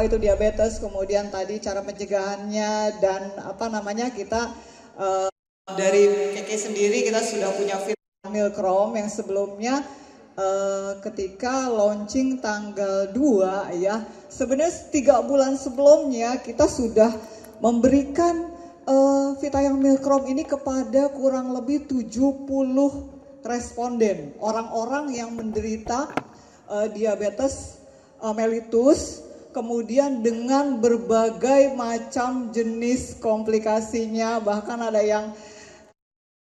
apa itu diabetes, kemudian tadi cara pencegahannya, dan apa namanya kita dari KK sendiri kita sudah punya vitamin Milkrom yang sebelumnya ketika launching tanggal 2 ya, sebenarnya 3 bulan sebelumnya kita sudah memberikan vitamin Milkrom ini kepada kurang lebih 70 responden, orang-orang yang menderita diabetes mellitus, kemudian dengan berbagai macam jenis komplikasinya, bahkan ada yang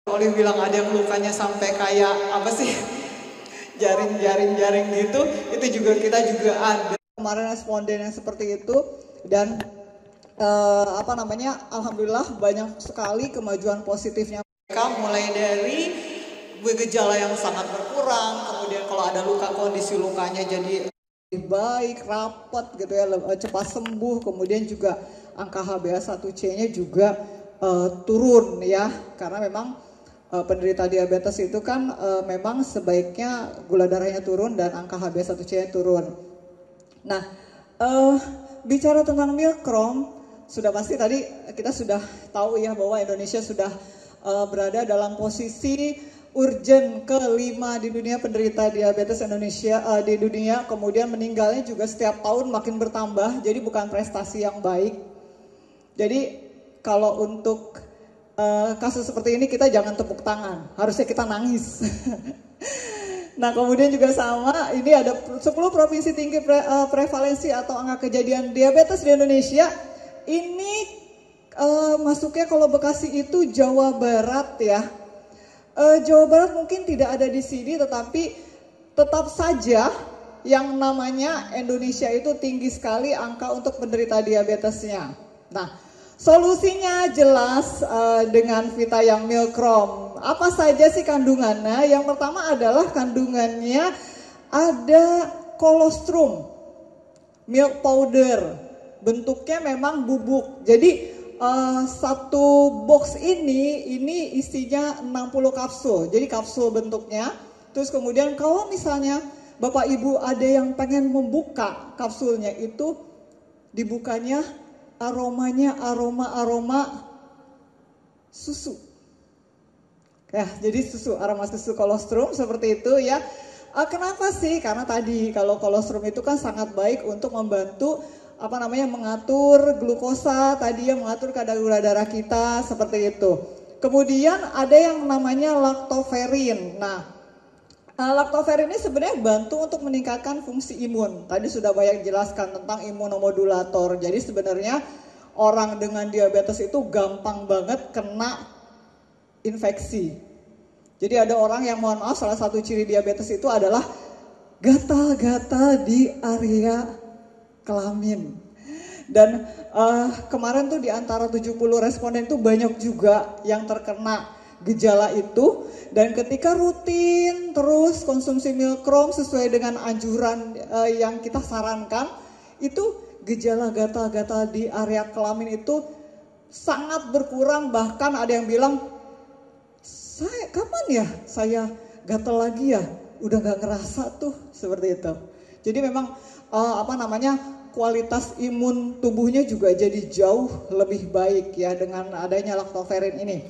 Oli bilang ada yang lukanya sampai kayak apa sih, jaring gitu, itu juga kita juga ada kemarin responden yang seperti itu. Dan alhamdulillah banyak sekali kemajuan positifnya mereka, mulai dari gejala yang sangat berkurang, kemudian kalau ada luka kondisi lukanya jadi lebih baik, rapat gitu ya, cepat sembuh, kemudian juga angka HbA1c-nya juga turun ya, karena memang penderita diabetes itu kan memang sebaiknya gula darahnya turun dan angka HbA1c-nya turun. Nah, bicara tentang Milkrom, sudah pasti tadi kita sudah tahu ya bahwa Indonesia sudah berada dalam posisi urgent ke-5 di dunia penderita diabetes Indonesia di dunia, kemudian meninggalnya juga setiap tahun makin bertambah, jadi bukan prestasi yang baik. Jadi kalau untuk kasus seperti ini kita jangan tepuk tangan, harusnya kita nangis. Nah, kemudian juga sama, ini ada 10 provinsi tinggi prevalensi atau angka kejadian diabetes di Indonesia. Ini masuknya kalau Bekasi itu Jawa Barat ya. Jawa Barat mungkin tidak ada di sini, tetapi tetap saja yang namanya Indonesia itu tinggi sekali angka untuk penderita diabetesnya. Nah, solusinya jelas dengan vitamin Milkrom. Apa saja sih kandungannya? Yang pertama adalah kandungannya ada kolostrum, milk powder. Bentuknya memang bubuk. Jadi satu box ini isinya 60 kapsul. Jadi kapsul bentuknya. Terus kemudian kalau misalnya Bapak Ibu ada yang pengen membuka kapsulnya, itu dibukanya aromanya aroma susu. Ya, jadi aroma susu kolostrum seperti itu ya. Kenapa sih? Karena tadi kalau kolostrum itu kan sangat baik untuk membantu mengatur glukosa, tadi yang mengatur kadar gula darah kita seperti itu. Kemudian ada yang namanya lactoferrin. Nah, lactoferrin ini sebenarnya bantu untuk meningkatkan fungsi imun. Tadi sudah banyak jelaskan tentang imunomodulator. Jadi sebenarnya orang dengan diabetes itu gampang banget kena infeksi. Jadi ada orang yang, mohon maaf, salah satu ciri diabetes itu adalah gatal-gatal di area kelamin. Dan kemarin tuh di antara 70 responden itu banyak juga yang terkena gejala itu, dan ketika rutin terus konsumsi Milkrom sesuai dengan anjuran yang kita sarankan, itu gejala gatal-gatal di area kelamin itu sangat berkurang. Bahkan ada yang bilang, kapan ya saya gatal lagi ya, udah gak ngerasa tuh, seperti itu. Jadi memang kualitas imun tubuhnya juga jadi jauh lebih baik ya dengan adanya lactoferrin ini.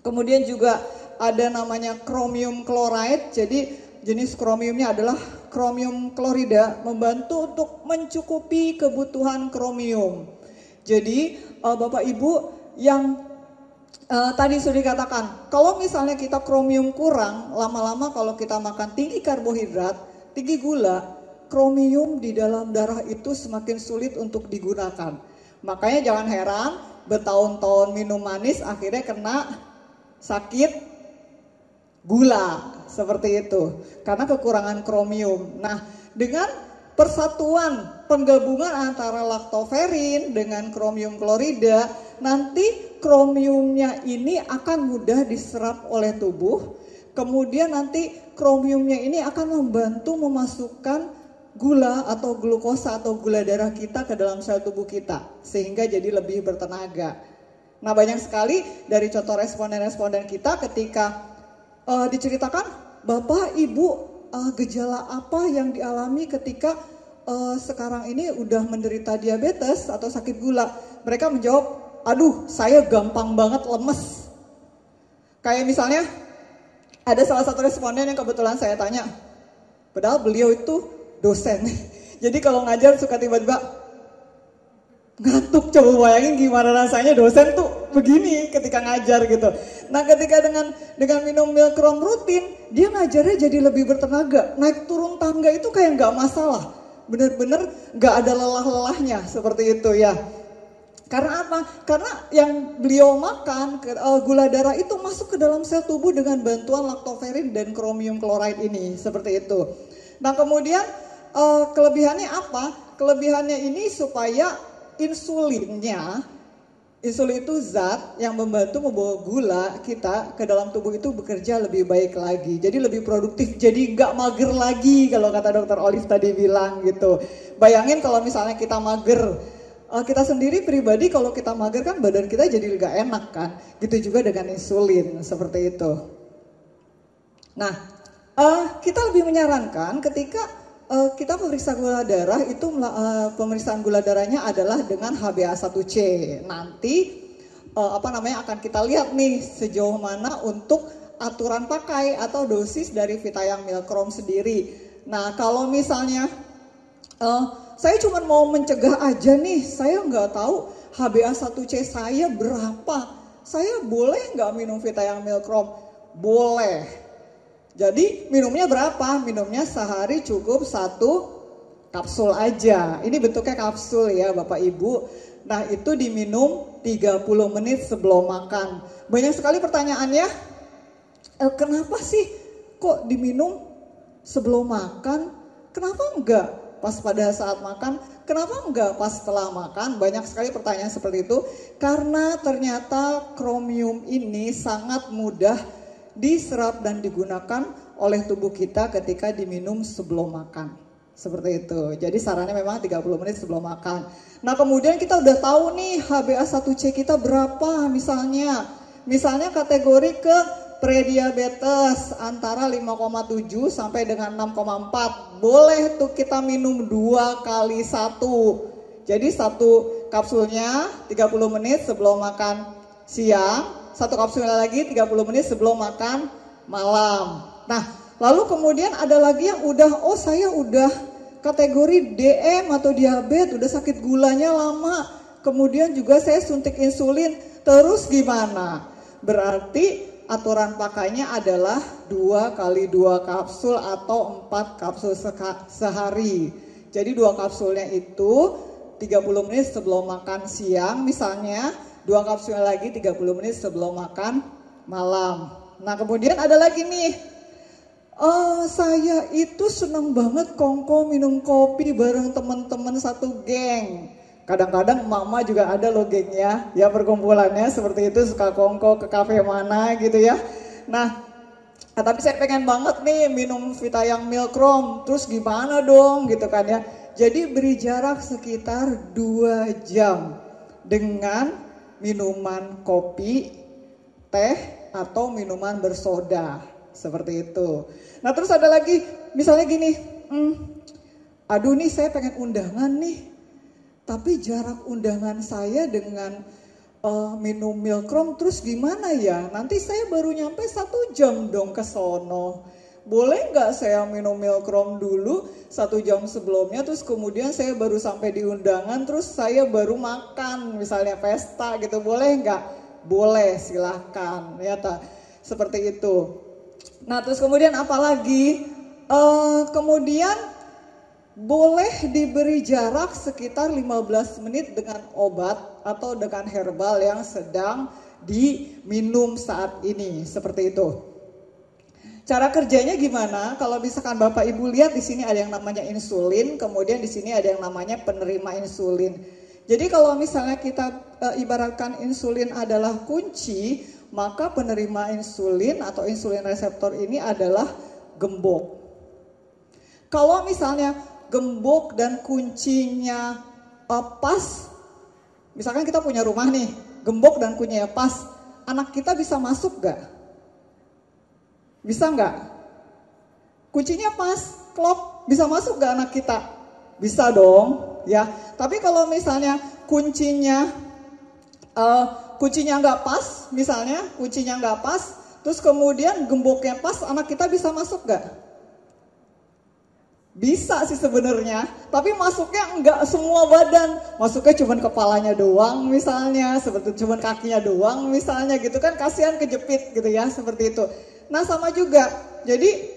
Kemudian juga ada namanya chromium chloride. Jadi jenis chromiumnya adalah chromium klorida, membantu untuk mencukupi kebutuhan chromium. Jadi Bapak Ibu yang tadi sudah dikatakan, kalau misalnya kita chromium kurang, lama-lama kalau kita makan tinggi karbohidrat, tinggi gula, chromium di dalam darah itu semakin sulit untuk digunakan. Makanya jangan heran bertahun-tahun minum manis akhirnya kena sakit gula seperti itu karena kekurangan chromium. Nah, dengan persatuan penggabungan antara lactoferrin dengan chromium klorida, nanti chromiumnya ini akan mudah diserap oleh tubuh. Kemudian nanti chromiumnya ini akan membantu memasukkan gula atau glukosa atau gula darah kita ke dalam sel tubuh kita sehingga jadi lebih bertenaga. Nah, banyak sekali dari contoh responden-responden kita ketika diceritakan, Bapak Ibu gejala apa yang dialami ketika sekarang ini udah menderita diabetes atau sakit gula? Mereka menjawab, aduh saya gampang banget lemes. Kayak misalnya ada salah satu responden yang kebetulan saya tanya, padahal beliau itu dosen. Jadi kalau ngajar suka tiba-tiba ngantuk. Coba bayangin gimana rasanya dosen tuh begini ketika ngajar gitu. Nah ketika dengan minum Milkrom rutin, dia ngajarnya jadi lebih bertenaga. Naik turun tangga itu kayak nggak masalah. Bener-bener nggak ada lelah-lelahnya seperti itu ya. Karena apa? Karena yang beliau makan, gula darah itu masuk ke dalam sel tubuh dengan bantuan laktoferin dan kromium klorida ini. Seperti itu. Nah kemudian kelebihannya apa? Kelebihannya ini supaya insulin itu zat yang membantu membawa gula kita ke dalam tubuh itu bekerja lebih baik lagi. Jadi lebih produktif, jadi nggak mager lagi kalau kata dokter Olive tadi bilang gitu. Bayangin kalau misalnya kita mager, kita sendiri pribadi kalau kita mager kan badan kita jadi nggak enak kan. Gitu juga dengan insulin, seperti itu. Nah, kita lebih menyarankan ketika kita pemeriksa gula darah itu pemeriksaan gula darahnya adalah dengan HbA1c. Nanti akan kita lihat nih sejauh mana untuk aturan pakai atau dosis dari Vitayang Milkrom sendiri. Nah kalau misalnya saya cuma mau mencegah aja nih, saya nggak tahu HbA1c saya berapa, saya boleh nggak minum Vitayang Milkrom? Boleh. Jadi minumnya berapa? Minumnya sehari cukup 1 kapsul aja. Ini bentuknya kapsul ya Bapak Ibu. Nah itu diminum 30 menit sebelum makan. Banyak sekali pertanyaannya, kenapa sih kok diminum sebelum makan? Kenapa enggak pas pada saat makan? Kenapa enggak pas setelah makan? Banyak sekali pertanyaan seperti itu. Karena ternyata kromium ini sangat mudah diserap dan digunakan oleh tubuh kita ketika diminum sebelum makan. Seperti itu. Jadi sarannya memang 30 menit sebelum makan. Nah kemudian kita udah tahu nih HbA1c kita berapa misalnya. Misalnya kategori ke prediabetes antara 5,7 sampai dengan 6,4. Boleh tuh kita minum 2 kali 1. Jadi 1 kapsulnya 30 menit sebelum makan siang. 1 kapsulnya lagi 30 menit sebelum makan malam. Nah, lalu kemudian ada lagi yang saya udah kategori DM atau diabetes, udah sakit gulanya lama. Kemudian juga saya suntik insulin, terus gimana? Berarti aturan pakainya adalah 2 kali 2 kapsul atau 4 kapsul sehari. Jadi 2 kapsulnya itu 30 menit sebelum makan siang misalnya. 2 kapsul lagi 30 menit sebelum makan malam. Nah kemudian ada lagi nih, saya itu seneng banget kongko minum kopi bareng teman-teman satu geng. Kadang-kadang mama juga ada loh gengnya, ya perkumpulannya seperti itu, suka kongko ke kafe mana gitu ya. Nah tapi saya pengen banget nih minum Vitayang Milkrom, terus gimana dong gitu kan ya. Jadi beri jarak sekitar 2 jam dengan minuman kopi, teh, atau minuman bersoda. Seperti itu. Nah terus ada lagi, misalnya gini, aduh nih saya pengen undangan nih, tapi jarak undangan saya dengan minum Milkrom terus gimana ya? Nanti saya baru nyampe 1 jam dong ke sono. Boleh nggak saya minum Milkrom dulu 1 jam sebelumnya, terus kemudian saya baru sampai di undangan, terus saya baru makan, misalnya pesta gitu, boleh nggak? Boleh, silahkan, ya seperti itu. Nah terus kemudian apalagi? Kemudian boleh diberi jarak sekitar 15 menit dengan obat atau dengan herbal yang sedang diminum saat ini, seperti itu. Cara kerjanya gimana? Kalau misalkan Bapak Ibu lihat di sini ada yang namanya insulin, kemudian di sini ada yang namanya penerima insulin. Jadi kalau misalnya kita ibaratkan insulin adalah kunci, maka penerima insulin atau insulin reseptor ini adalah gembok. Kalau misalnya gembok dan kuncinya pas, misalkan kita punya rumah nih, gembok dan kuncinya pas, anak kita bisa masuk gak? Bisa nggak? Kuncinya pas, klop, bisa masuk nggak anak kita? Bisa dong, ya. Tapi kalau misalnya kuncinya nggak pas, misalnya kuncinya nggak pas, terus kemudian gemboknya pas, anak kita bisa masuk nggak? Bisa sih sebenarnya, tapi masuknya nggak semua badan, masuknya cuma kepalanya doang misalnya, seperti cuma kakinya doang misalnya gitu kan, kasihan kejepit gitu ya, seperti itu. Nah sama juga, jadi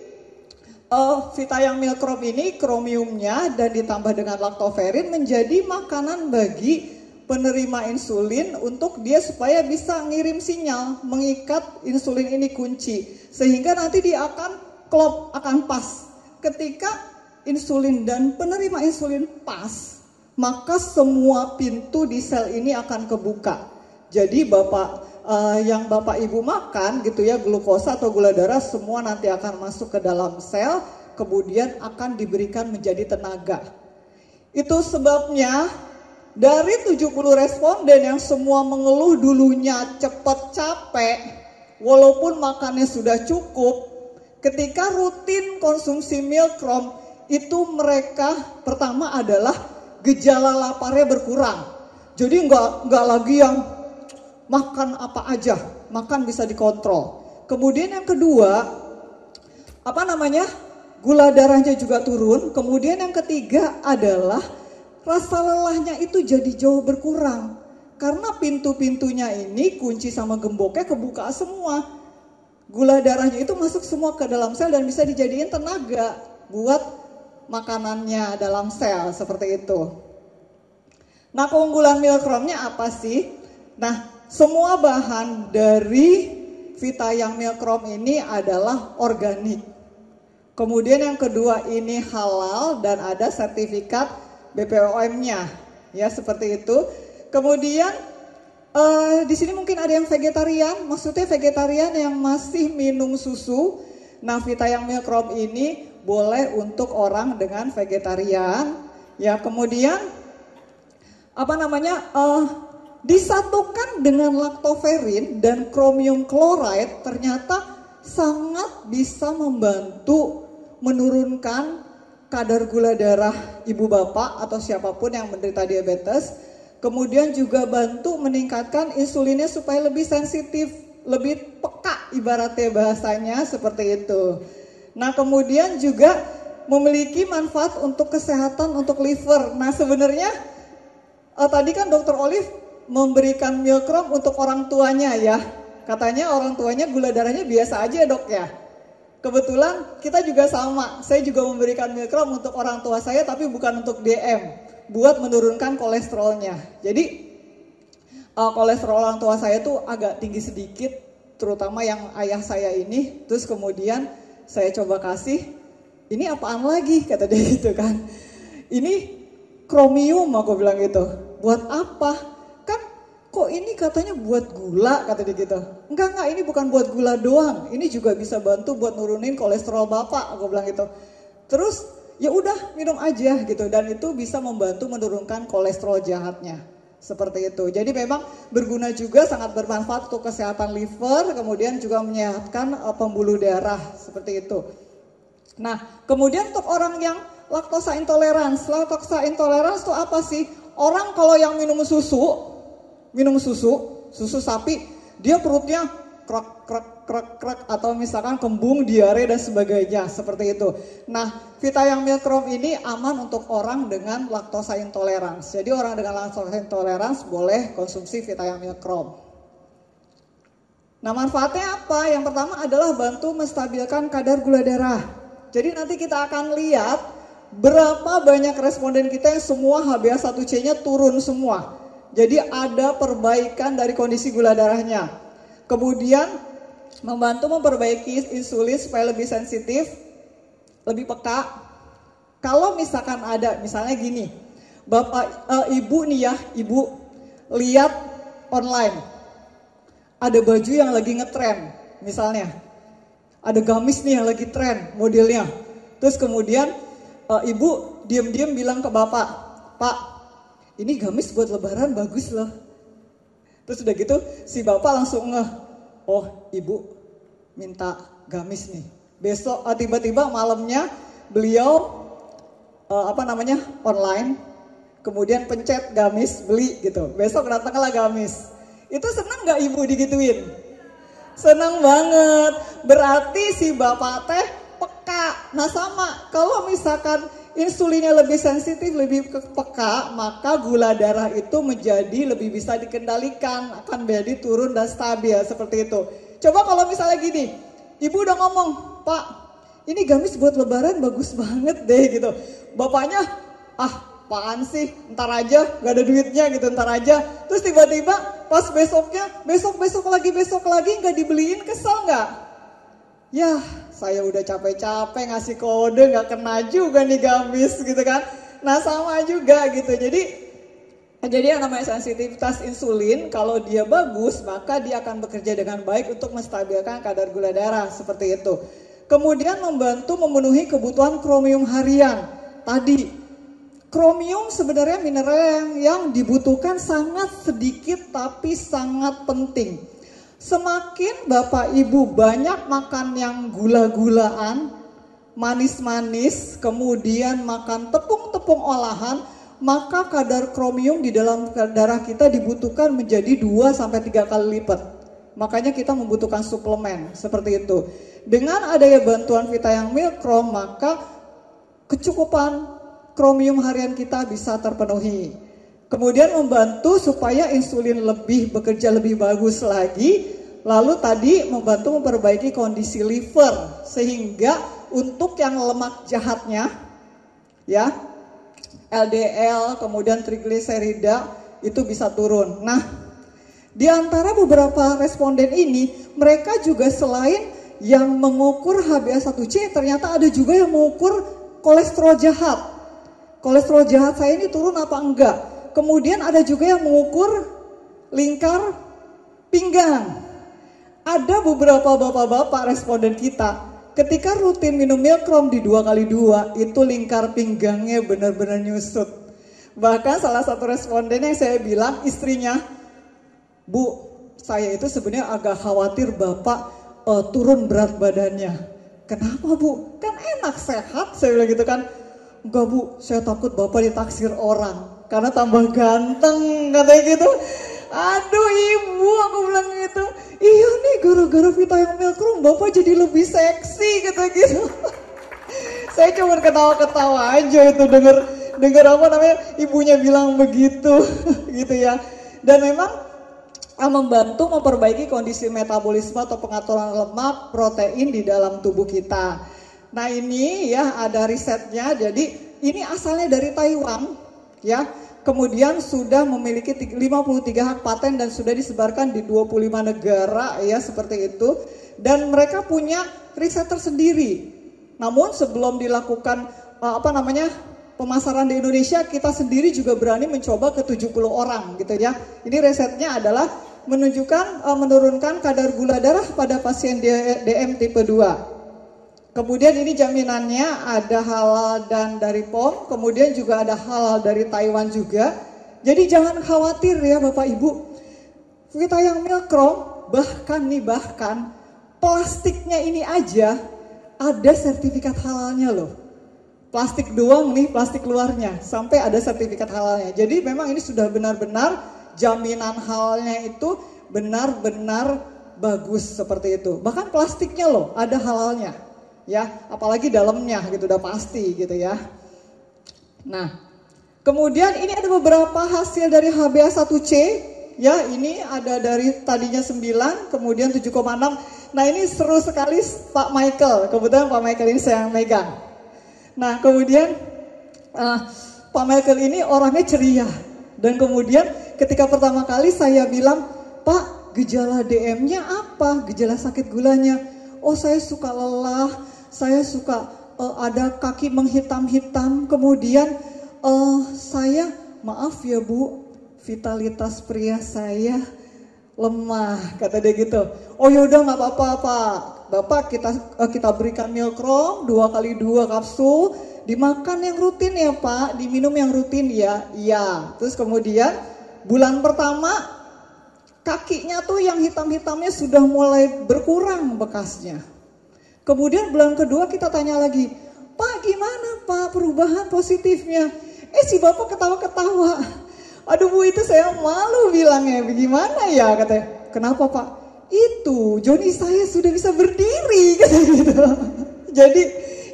Vitayang Milkrop ini kromiumnya dan ditambah dengan laktoferin menjadi makanan bagi penerima insulin untuk dia supaya bisa ngirim sinyal, mengikat insulin ini kunci, sehingga nanti dia akan klop, akan pas. Ketika insulin dan penerima insulin pas, maka semua pintu di sel ini akan kebuka. Jadi yang Bapak Ibu makan gitu ya, glukosa atau gula darah semua nanti akan masuk ke dalam sel, kemudian akan diberikan menjadi tenaga. Itu sebabnya dari 70 responden yang semua mengeluh dulunya cepat capek, walaupun makannya sudah cukup, ketika rutin konsumsi Milkrom, itu mereka pertama adalah gejala laparnya berkurang. Jadi nggak lagi yang makan apa aja, makan bisa dikontrol. Kemudian yang kedua, gula darahnya juga turun. Kemudian yang ketiga adalah rasa lelahnya itu jadi jauh berkurang. Karena pintu-pintunya ini kunci sama gemboknya kebuka semua. Gula darahnya itu masuk semua ke dalam sel dan bisa dijadiin tenaga buat makanannya dalam sel, seperti itu. Nah, keunggulan Milkromnya apa sih? Nah, semua bahan dari Vitayang Milkrom ini adalah organik. Kemudian yang kedua ini halal dan ada sertifikat BPOM-nya, ya seperti itu. Kemudian di sini mungkin ada yang vegetarian, maksudnya vegetarian yang masih minum susu. Nah, Vitayang Milkrom ini boleh untuk orang dengan vegetarian, ya. Kemudian disatukan dengan laktoferin dan kromium chloride ternyata sangat bisa membantu menurunkan kadar gula darah ibu bapak atau siapapun yang menderita diabetes. Kemudian juga bantu meningkatkan insulinnya supaya lebih sensitif, lebih peka ibaratnya bahasanya, seperti itu. Nah, kemudian juga memiliki manfaat untuk kesehatan, untuk liver. Nah, sebenarnya tadi kan Dr. Olive memberikan Milkrom untuk orang tuanya ya. Katanya orang tuanya gula darahnya biasa aja dok ya. Kebetulan kita juga sama. Saya juga memberikan Milkrom untuk orang tua saya tapi bukan untuk DM. Buat menurunkan kolesterolnya. Jadi kolesterol orang tua saya tuh agak tinggi sedikit. Terutama yang ayah saya ini. Terus kemudian saya coba kasih, ini apaan lagi kata dia gitu kan. Ini kromium aku bilang gitu. Buat apa? Kan kok ini katanya buat gula kata dia gitu. Enggak, ini bukan buat gula doang. Ini juga bisa bantu buat nurunin kolesterol bapak, aku bilang gitu. Terus ya udah minum aja gitu dan itu bisa membantu menurunkan kolesterol jahatnya. Seperti itu. Jadi memang berguna juga, sangat bermanfaat untuk kesehatan liver, kemudian juga menyehatkan pembuluh darah, seperti itu. Nah, kemudian untuk orang yang laktosa intolerans itu apa sih? Orang kalau yang minum susu sapi, dia perutnya krek atau misalkan kembung, diare dan sebagainya, seperti itu. Nah, Vitayang Milkrom ini aman untuk orang dengan laktosa intolerans. Jadi orang dengan laktosa intolerans boleh konsumsi Vitayang Milkrom. Nah, manfaatnya apa? Yang pertama adalah bantu menstabilkan kadar gula darah. Jadi nanti kita akan lihat berapa banyak responden kita yang semua HbA1c-nya turun semua. Jadi ada perbaikan dari kondisi gula darahnya. Kemudian membantu memperbaiki insulin supaya lebih sensitif, lebih peka. Kalau misalkan ada, misalnya gini, ibu nih ya, ibu lihat online, ada baju yang lagi ngetren, misalnya, ada gamis nih yang lagi tren modelnya. Terus kemudian ibu diam-diam bilang ke bapak, Pak, ini gamis buat lebaran bagus loh. Terus udah gitu si bapak langsung ngeh, oh ibu minta gamis nih. Besok tiba-tiba malamnya beliau online, kemudian pencet gamis beli gitu, besok datanglah gamis. Itu seneng nggak ibu digituin? Seneng banget, berarti si bapak teh peka. Nah sama, kalau misalkan insulinnya lebih sensitif, lebih peka, maka gula darah itu menjadi lebih bisa dikendalikan, akan menjadi turun dan stabil seperti itu. Coba kalau misalnya gini, ibu udah ngomong, Pak, ini gamis buat lebaran bagus banget deh gitu. Bapaknya, apaan sih, ntar aja, gak ada duitnya gitu, ntar aja. Terus tiba-tiba pas besoknya, besok lagi gak dibeliin, kesel gak? Ya, saya udah capek-capek ngasih kode, gak kena juga nih gamis gitu kan. Nah sama juga gitu, jadi yang namanya sensitivitas insulin, kalau dia bagus, maka dia akan bekerja dengan baik untuk menstabilkan kadar gula darah, seperti itu. Kemudian membantu memenuhi kebutuhan kromium harian. Tadi, kromium sebenarnya mineral yang dibutuhkan sangat sedikit tapi sangat penting. Semakin Bapak Ibu banyak makan yang gula-gulaan, manis-manis, kemudian makan tepung-tepung olahan, maka kadar kromium di dalam darah kita dibutuhkan menjadi 2-3 kali lipat. Makanya kita membutuhkan suplemen seperti itu. Dengan adanya bantuan Vitayang Milkrom, maka kecukupan kromium harian kita bisa terpenuhi. Kemudian membantu supaya insulin lebih bekerja lebih bagus lagi. Lalu tadi membantu memperbaiki kondisi liver, sehingga untuk yang lemak jahatnya, ya, LDL, kemudian trigliserida itu bisa turun. Nah, di antara beberapa responden ini, mereka juga selain yang mengukur HbA1c, ternyata ada juga yang mengukur kolesterol jahat. Kolesterol jahat saya ini turun apa enggak? Kemudian ada juga yang mengukur lingkar pinggang. Ada beberapa bapak-bapak responden kita, ketika rutin minum Milkrom di 2x2, itu lingkar pinggangnya benar-benar nyusut. Bahkan salah satu responden yang saya bilang, istrinya, Bu, saya itu sebenarnya agak khawatir Bapak turun berat badannya. Kenapa Bu? Kan enak, sehat, saya bilang gitu kan. Enggak Bu, saya takut Bapak ditaksir orang, karena tambah ganteng, katanya gitu. Aduh ibu, aku bilang gitu. Iya nih, gara-gara Vitayang Milkrom Bapak jadi lebih seksi, gitu. Saya cuma ketawa-ketawa aja itu denger apa namanya ibunya bilang begitu, gitu ya. Dan memang membantu memperbaiki kondisi metabolisme atau pengaturan lemak, protein di dalam tubuh kita. Nah ini ya ada risetnya, jadi ini asalnya dari Taiwan, ya. Kemudian sudah memiliki 53 hak paten dan sudah disebarkan di 25 negara ya seperti itu. Dan mereka punya riset tersendiri. Namun sebelum dilakukan pemasaran di Indonesia, kita sendiri juga berani mencoba ke 70 orang gitu ya. Ini risetnya adalah menurunkan kadar gula darah pada pasien DM tipe 2. Kemudian ini jaminannya ada halal dan dari POM, kemudian juga ada halal dari Taiwan juga. Jadi jangan khawatir ya Bapak Ibu. Vitayang Milkrom bahkan plastiknya ini aja ada sertifikat halalnya loh. Plastik doang nih, plastik luarnya sampai ada sertifikat halalnya. Jadi memang ini sudah benar-benar jaminan halalnya itu benar-benar bagus seperti itu. Bahkan plastiknya loh ada halalnya. Ya, apalagi dalamnya gitu udah pasti gitu ya. Nah, kemudian ini ada beberapa hasil dari HbA1c ya, ini ada dari tadinya 9 kemudian 7,6. Nah, ini seru sekali Pak Michael. Kebetulan Pak Michael ini saya yang megang. Nah, kemudian Pak Michael ini orangnya ceria. Dan kemudian ketika pertama kali saya bilang, "Pak, gejala DM-nya apa? Gejala sakit gulanya?" "Oh, saya suka lelah. Saya suka ada kaki menghitam-hitam, kemudian saya, maaf ya Bu, vitalitas pria saya lemah," kata dia gitu. "Oh yaudah nggak apa-apa Pak, Bapak kita berikan Milkrom 2x2 kapsul, dimakan yang rutin ya Pak, diminum yang rutin ya." Iya. Terus kemudian bulan pertama kakinya tuh yang hitam-hitamnya sudah mulai berkurang bekasnya. Kemudian bulan kedua kita tanya lagi, "Pak gimana apa perubahan positifnya? Si bapak ketawa-ketawa. Aduh Bu, itu saya malu bilangnya, bagaimana ya katanya. Kenapa Pak? Itu Joni saya sudah bisa berdiri katanya gitu.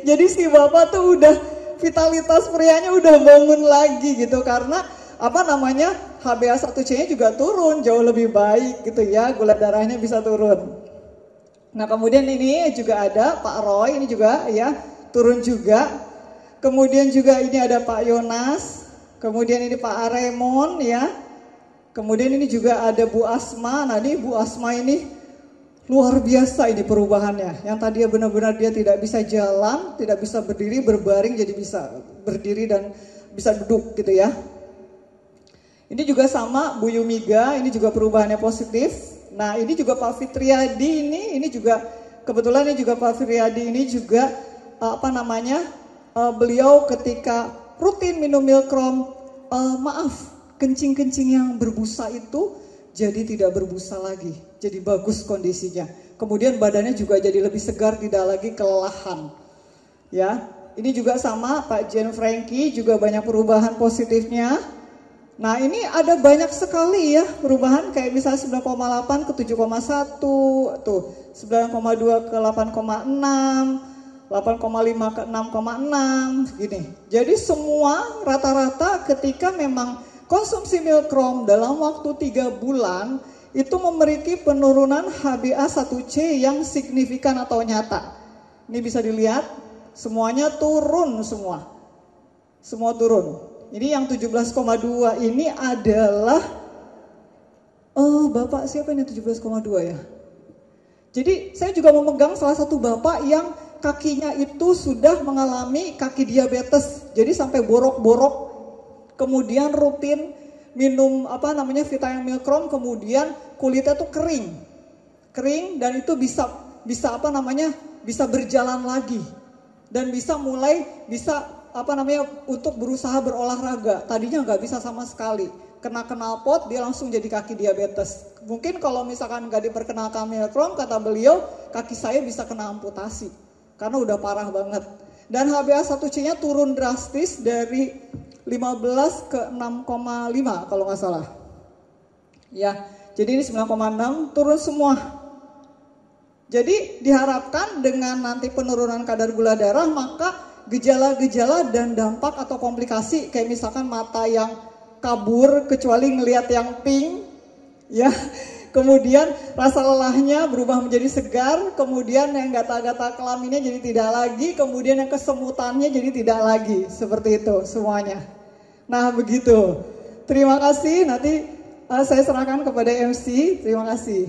Jadi si bapak tuh udah vitalitas prianya udah bangun lagi gitu, karena apa namanya HbA1c-nya juga turun jauh lebih baik gitu ya, gula darahnya bisa turun. Nah kemudian ini juga ada Pak Roy, ini juga ya turun juga. Kemudian juga ini ada Pak Yonas, kemudian ini Pak Aremon ya. Kemudian ini juga ada Bu Asma. Nah ini Bu Asma ini luar biasa ini perubahannya. Yang tadi ya benar-benar dia tidak bisa jalan, tidak bisa berdiri, berbaring jadi bisa berdiri dan bisa duduk gitu ya. Ini juga sama Bu Yumiga, ini juga perubahannya positif. Nah ini juga Pak Fitriadi ini juga kebetulan ini juga Pak Fitriadi ini juga apa namanya beliau ketika rutin minum Milkrom, maaf kencing-kencing yang berbusa itu jadi tidak berbusa lagi, jadi bagus kondisinya. Kemudian badannya juga jadi lebih segar, tidak lagi kelelahan. Ya, ini juga sama Pak Jen Franky juga banyak perubahan positifnya. Nah ini ada banyak sekali ya perubahan, kayak misalnya 9,8 ke 7,1, tuh 9,2 ke 8,6, 8,5 ke 6,6 gini. Jadi semua rata-rata ketika memang konsumsi Milkrom dalam waktu 3 bulan itu memiliki penurunan HbA1c yang signifikan atau nyata. Ini bisa dilihat semuanya turun semua. Semua turun. Ini yang 17,2 ini adalah Bapak siapa ini 17,2 ya? Jadi saya juga memegang salah satu bapak yang kakinya itu sudah mengalami kaki diabetes. Jadi sampai borok-borok. Kemudian rutin minum apa namanya vitamin Milkrom, kemudian kulitnya tuh kering dan itu bisa apa namanya bisa berjalan lagi dan bisa apa namanya untuk berusaha berolahraga. Tadinya nggak bisa sama sekali, kena knalpot dia langsung jadi kaki diabetes. Mungkin kalau misalkan nggak diperkenalkan Milkrom, kata beliau kaki saya bisa kena amputasi karena udah parah banget. Dan HbA1c-nya turun drastis dari 15 ke 6,5 kalau nggak salah. Ya, jadi ini 9,6 turun semua. Jadi diharapkan dengan nanti penurunan kadar gula darah, maka gejala-gejala dan dampak atau komplikasi kayak misalkan mata yang kabur kecuali ngelihat yang pink, ya. Kemudian rasa lelahnya berubah menjadi segar, kemudian yang gata-gata kelaminnya jadi tidak lagi, kemudian yang kesemutannya jadi tidak lagi, seperti itu semuanya. Nah begitu. Terima kasih, nanti saya serahkan kepada MC. Terima kasih.